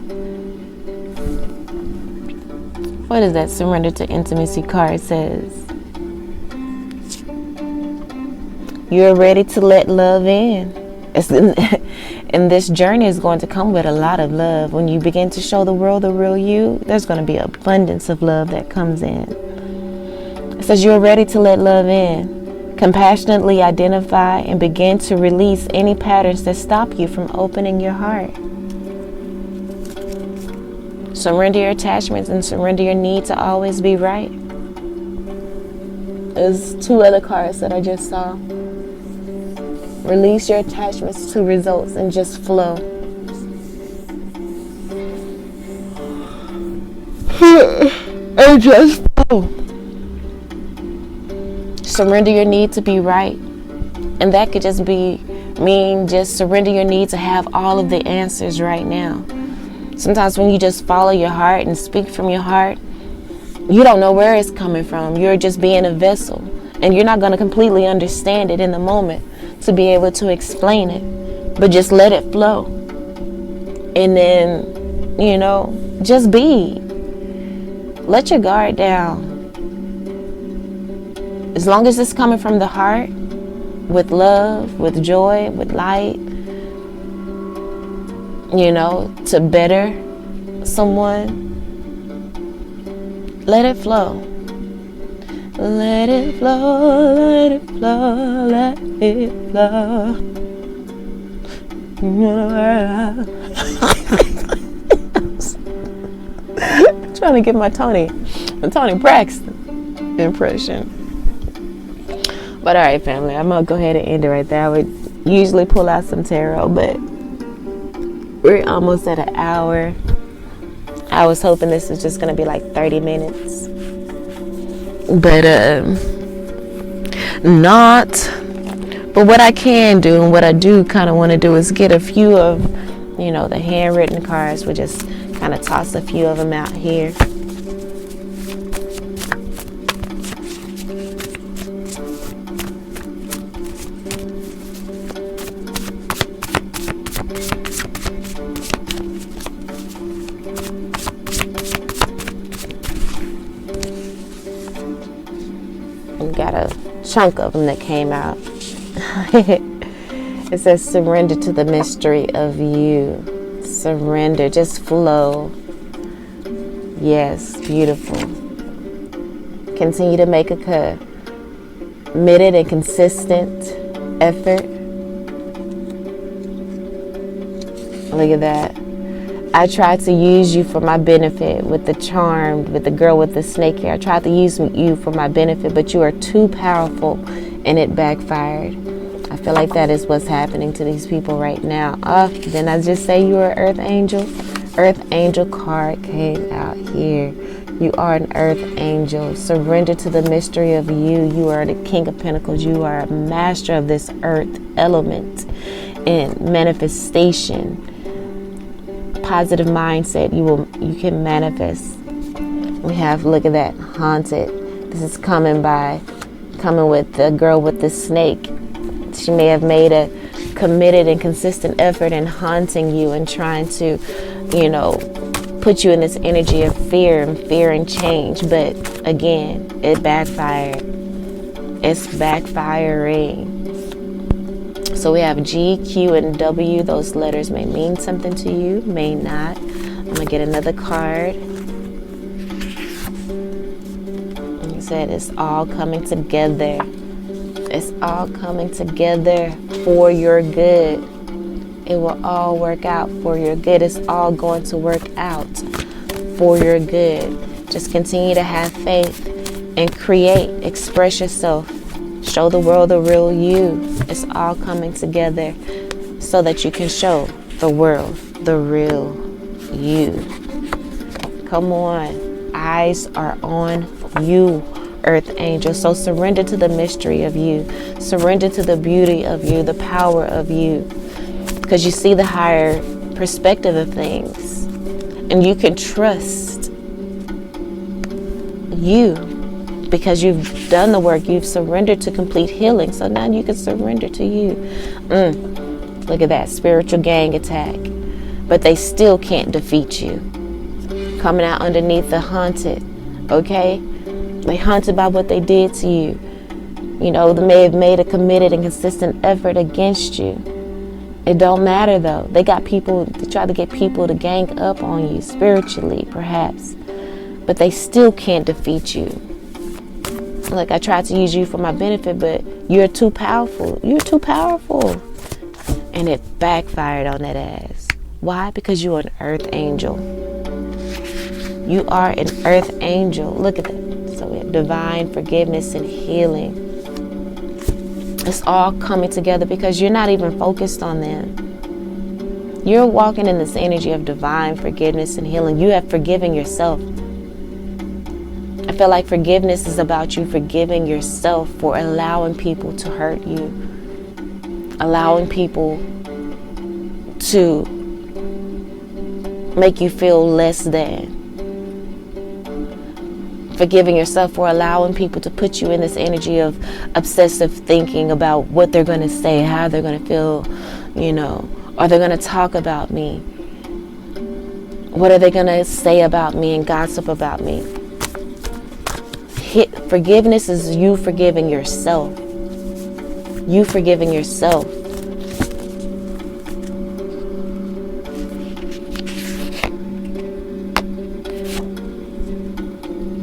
What is that surrender to intimacy card says? You're ready to let love in. And this journey is going to come with a lot of love. When you begin to show the world the real you, there's going to be abundance of love that comes in. It says you're ready to let love in. Compassionately identify and begin to release any patterns that stop you from opening your heart. Surrender your attachments and surrender your need to always be right. There's two other cards that I just saw. Release your attachments to results and just flow. And just flow. Surrender your need to be right. And that could just mean just surrender your need to have all of the answers right now. Sometimes when you just follow your heart and speak from your heart, you don't know where it's coming from. You're just being a vessel. And you're not going to completely understand it in the moment to be able to explain it. But just let it flow. And then, just be. Let your guard down. As long as it's coming from the heart, with love, with joy, with light, to better someone, let it flow. Let it flow, let it flow, let it flow. trying to get my Tony Braxton impression. But all right, family, I'm gonna go ahead and end it right there. I would usually pull out some tarot, but we're almost at an hour. I was hoping this was just gonna be like 30 minutes, but not. But what I can do, and what I do kind of want to do, is get a few of, the handwritten cards. We'll just kind of toss a few of them out here. And got a chunk of them that came out. It says, surrender to the mystery of you. Surrender. Just flow. Yes, beautiful. Continue to make a committed and consistent effort. Look at that. I tried to use you for my benefit with the charmed, with the girl with the snake hair. I tried to use you for my benefit, but you are too powerful and it backfired. I feel like that is what's happening to these people right now. Then I just say you are an earth angel. Earth angel card came out here. You are an earth angel. Surrender to the mystery of you. You are the king of pentacles. You are a master of this earth element and manifestation. Positive mindset. You can manifest. We have, look at that, haunted. This is coming with the girl with the snake. She may have made a committed and consistent effort in haunting you and trying to, put you in this energy of fear and change. But again, it backfired. It's backfiring. So we have G, Q, and W. Those letters may mean something to you, may not. I'm going to get another card. And he said, it's all coming together. It's all coming together for your good. It will all work out for your good. It's all going to work out for your good. Just continue to have faith and create, express yourself. Show the world the real you. It's all coming together so that you can show the world the real you. Come on. Eyes are on you, earth angel. So surrender to the mystery of you. Surrender to the beauty of you, the power of you. Because you see the higher perspective of things. And you can trust you. Because you've done the work, you've surrendered to complete healing. So now you can surrender to you. Look at that, spiritual gang attack. But they still can't defeat you. Coming out underneath the haunted, okay? They haunted by what they did to you. They may have made a committed and consistent effort against you. It don't matter though. They try to get people to gang up on you spiritually, perhaps. But they still can't defeat you. Like, I tried to use you for my benefit, but you're too powerful. You're too powerful. And it backfired on that ass. Why? Because you're an earth angel. You are an earth angel. Look at that. So we have divine forgiveness and healing. It's all coming together because you're not even focused on them. You're walking in this energy of divine forgiveness and healing. You have forgiven yourself. I feel like forgiveness is about you forgiving yourself for allowing people to hurt you, allowing people to make you feel less than, forgiving yourself for allowing people to put you in this energy of obsessive thinking about what they're going to say, how they're going to feel, are they going to talk about me? What are they going to say about me and gossip about me? Forgiveness is you forgiving yourself. You forgiving yourself.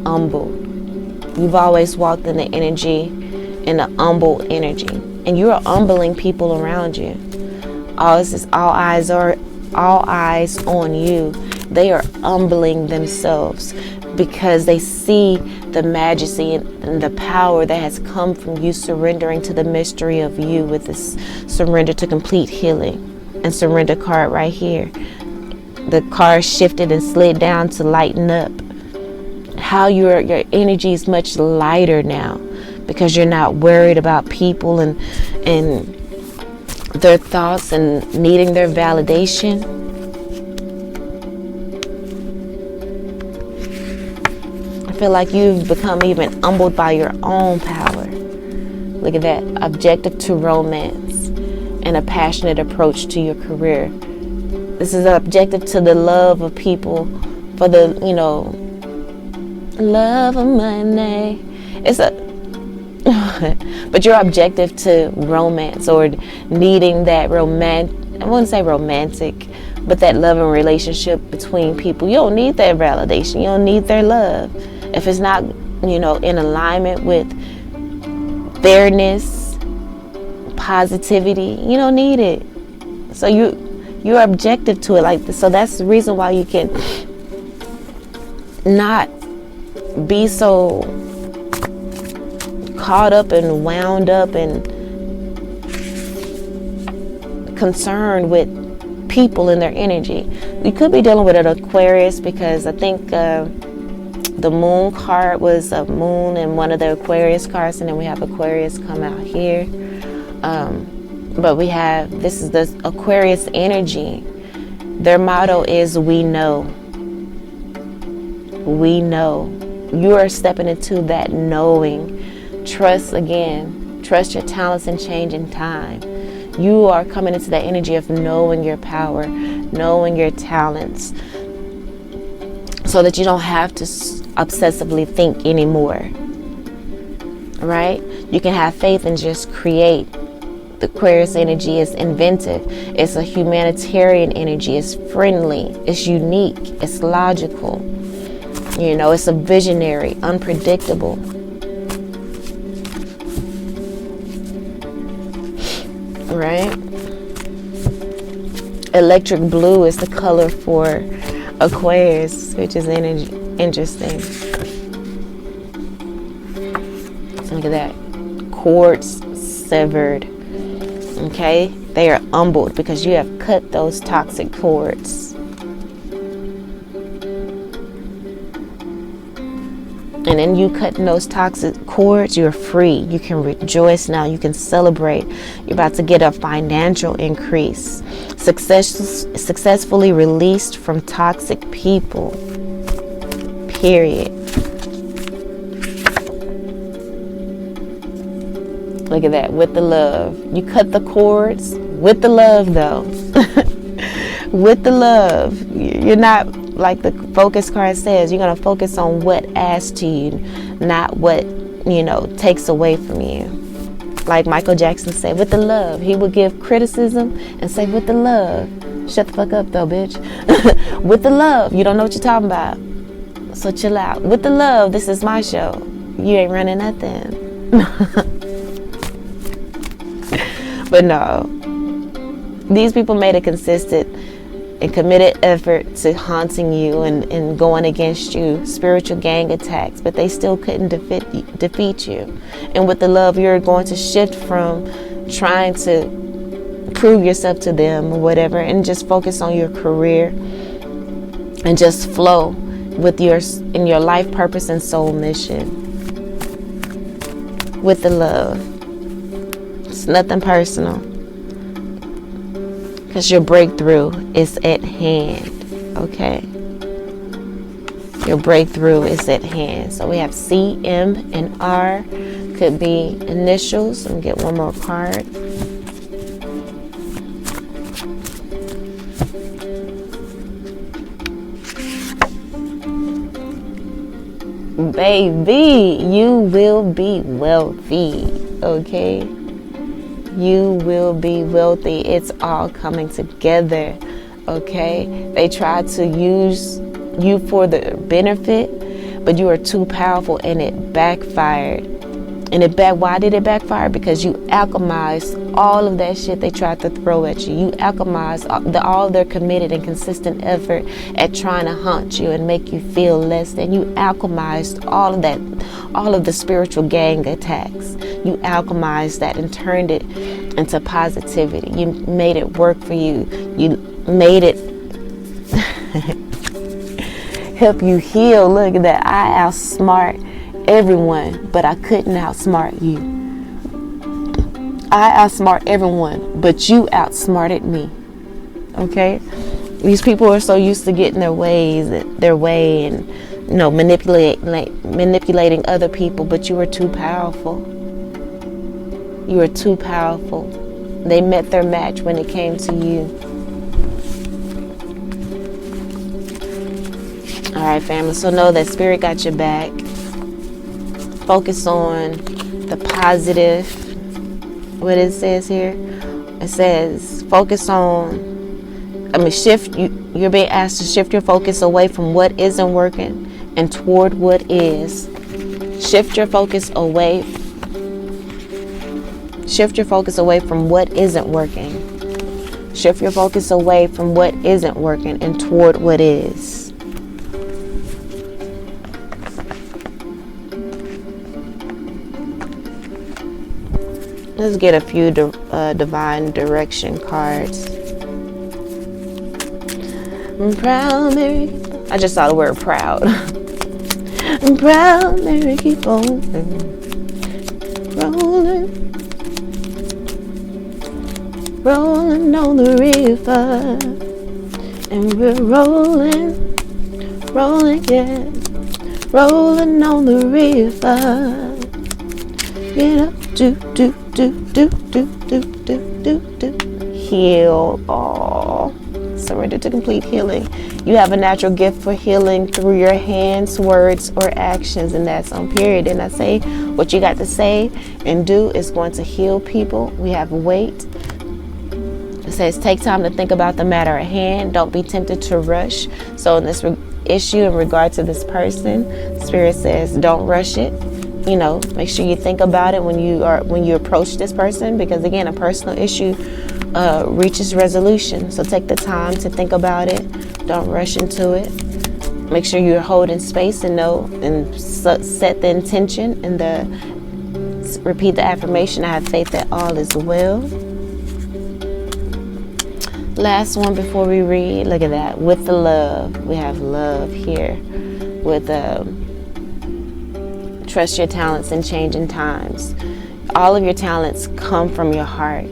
Humble. You've always walked in the energy, in the humble energy. And you are humbling people around you. All eyes on you. They are humbling themselves because they see the majesty and the power that has come from you surrendering to the mystery of you with this surrender to complete healing. And surrender card right here. The card shifted and slid down to lighten up. How your energy is much lighter now because you're not worried about people and their thoughts and needing their validation. I feel like you've become even humbled by your own power. Look at that. Objective to romance and a passionate approach to your career. This is an objective to the love of people, for the, love of money. It's a but your objective to romance or needing that I wouldn't say romantic, but that loving relationship between people. You don't need their validation. You don't need their love. If it's not, in alignment with fairness, positivity, you don't need it. So you're objective to it like this. So that's the reason why you can not be so caught up and wound up and concerned with people and their energy. You could be dealing with an Aquarius because I think the moon card was a moon in one of the Aquarius cards, and then we have Aquarius come out here. But this is the Aquarius energy. Their motto is we know. We know. You are stepping into that knowing. Trust again. Trust your talents and change in time. You are coming into that energy of knowing your power, knowing your talents, so that you don't have to obsessively think anymore. Right? You can have faith and just create. The Aquarius energy is inventive. It's a humanitarian energy. It's friendly. It's unique. It's logical. It's a visionary, unpredictable. Right? Electric blue is the color for Aquarius, which is interesting. So look at that. Cords severed. Okay? They are humbled because you have cut those toxic cords. And then you cutting those toxic cords, you're free. You can rejoice now. You can celebrate. You're about to get a financial increase. Successfully released from toxic people. Period. Look at that. With the love. You cut the cords with the love, though. With the love. You're not, like the focus card says, you're going to focus on what adds to you, not what, takes away from you. Like Michael Jackson said, with the love. He would give criticism and say, with the love. Shut the fuck up, though, bitch. With the love. You don't know what you're talking about. So chill out. With the love, this is my show. You ain't running nothing. But no. These people made a consistent and committed effort to haunting you and going against you, spiritual gang attacks, but they still couldn't defeat you. And with the love, you're going to shift from trying to prove yourself to them or whatever, and just focus on your career and just flow with your life purpose and soul mission. With the love. It's nothing personal. Because your breakthrough is at hand, okay? Your breakthrough is at hand. So we have C, M, and R. Could be initials. Let me get one more card. Baby, you will be wealthy, okay? You will be wealthy. It's all coming together, okay? They tried to use you for the benefit, but you are too powerful and it backfired. Why did it backfire? Because you alchemized all of that shit they tried to throw at you. You alchemized all their committed and consistent effort at trying to haunt you and make you feel less than. You alchemized all of that, all of the spiritual gang attacks. You alchemized that and turned it into positivity. You made it work for you. You made it help you heal. Look at that. I outsmart everyone, but I couldn't outsmart you. I outsmart everyone, but you outsmarted me. Okay? These people are so used to getting their way and manipulating other people, but you were too powerful. You were too powerful. They met their match when it came to you. All right, family. So know that Spirit got your back. Focus on the positive. What it says here, it says focus on. Shift. You're being asked to shift your focus away from what isn't working and toward what is. Shift your focus away. Shift your focus away from what isn't working. Shift your focus away from what isn't working and toward what is. Let's get a few divine direction cards. I'm proud, Mary. I just saw the word proud. I'm proud, Mary. Keep on rolling, rolling on the river, and we're rolling, yeah, rolling on the river. Get up, do. Heal. Surrender to complete healing. You have a natural gift for healing through your hands, words, or actions, and that's on period. And I say what you got to say and do is going to heal people. We have weight. It says take time to think about the matter at hand. Don't be tempted to rush. So in this issue in regard to this person, Spirit says don't rush it. Make sure you think about it when you approach this person, because again, a personal issue reaches resolution. So take the time to think about it. Don't rush into it. Make sure you're holding space and set the intention and repeat the affirmation. I have faith that all is well. Last one before we read. Look at that. With the love, we have love here. With trust your talents in changing times. All of your talents come from your heart.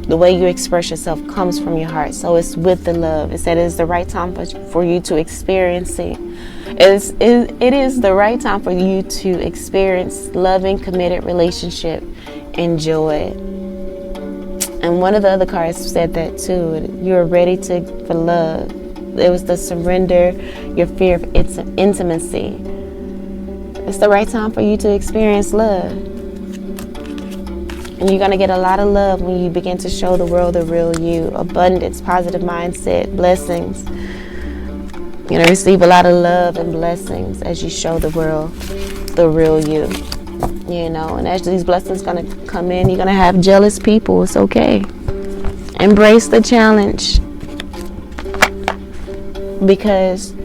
The way you express yourself comes from your heart. So it's with the love. It said it is the right time for you to experience it. It is the right time for you to experience loving, committed relationship. Enjoy it. And one of the other cards said that too. You're ready for love. It was the surrender, your fear of intimacy. It's the right time for you to experience love. And you're going to get a lot of love when you begin to show the world the real you. Abundance, positive mindset, blessings. You're going to receive a lot of love and blessings as you show the world the real you. And as these blessings going to come in, you're going to have jealous people. It's okay. Embrace the challenge. Because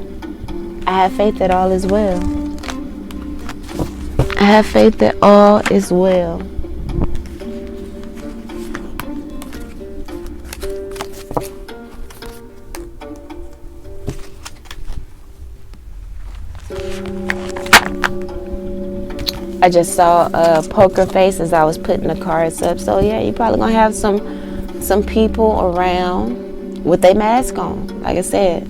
I have faith that all is well. I have faith that all is well. I just saw a poker face as I was putting the cards up. So yeah, you're probably gonna have some people around with their mask on. Like I said,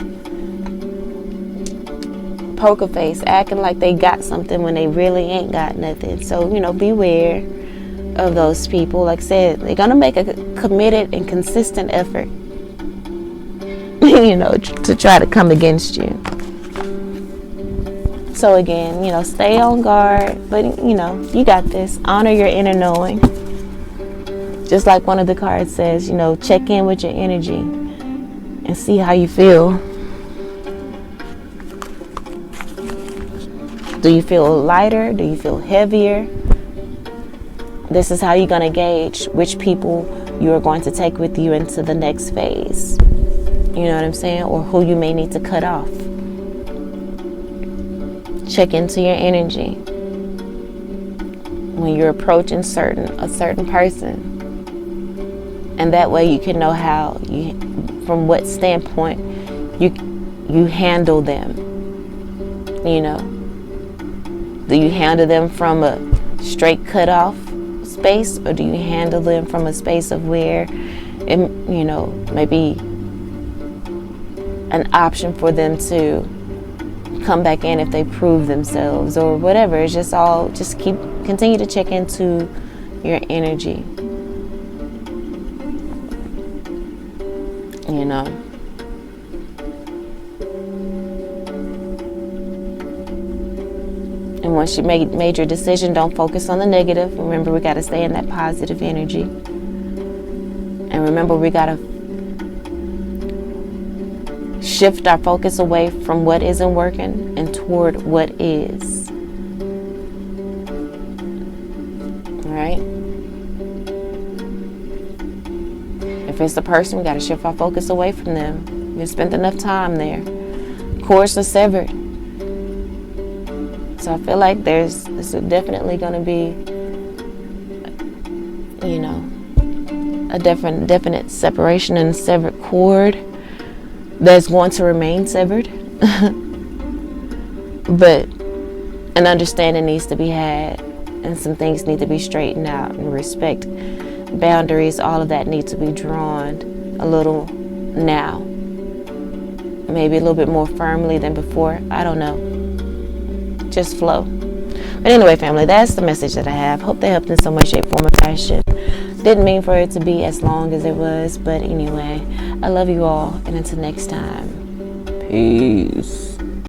poker face, acting like they got something when they really ain't got nothing. So beware of those people. Like I said, they're gonna make a committed and consistent effort, to try to come against you. So again, stay on guard, but you got this. Honor your inner knowing. Just like one of the cards says, check in with your energy and see how you feel. Do you feel lighter? Do you feel heavier? this is how you're going to gauge which people you are going to take with you into the next phase. You know what I'm saying? Or who you may need to cut off. Check into your energy when you're approaching a certain person. And that way you can know how from what standpoint you handle them. You know, do you handle them from a straight cut off space, or do you handle them from a space of where it, maybe an option for them to come back in if they prove themselves or whatever? It's just continue to check into your energy. You know. And once you made your decision, don't focus on the negative. Remember, we got to stay in that positive energy. And remember, we got to shift our focus away from what isn't working and toward what is. All right? If it's the person, we got to shift our focus away from them. We've spent enough time there. Cords are severed. So I feel like this is definitely going to be, a definite separation and severed cord that's going to remain severed. But an understanding needs to be had, and some things need to be straightened out, and respect, boundaries, all of that needs to be drawn a little now. Maybe a little bit more firmly than before. I don't know. Just flow. But anyway, family, that's the message that I have. Hope they helped in some way, shape, form, or fashion. Didn't mean for it to be as long as it was, but anyway, I love you all, and until next time, peace.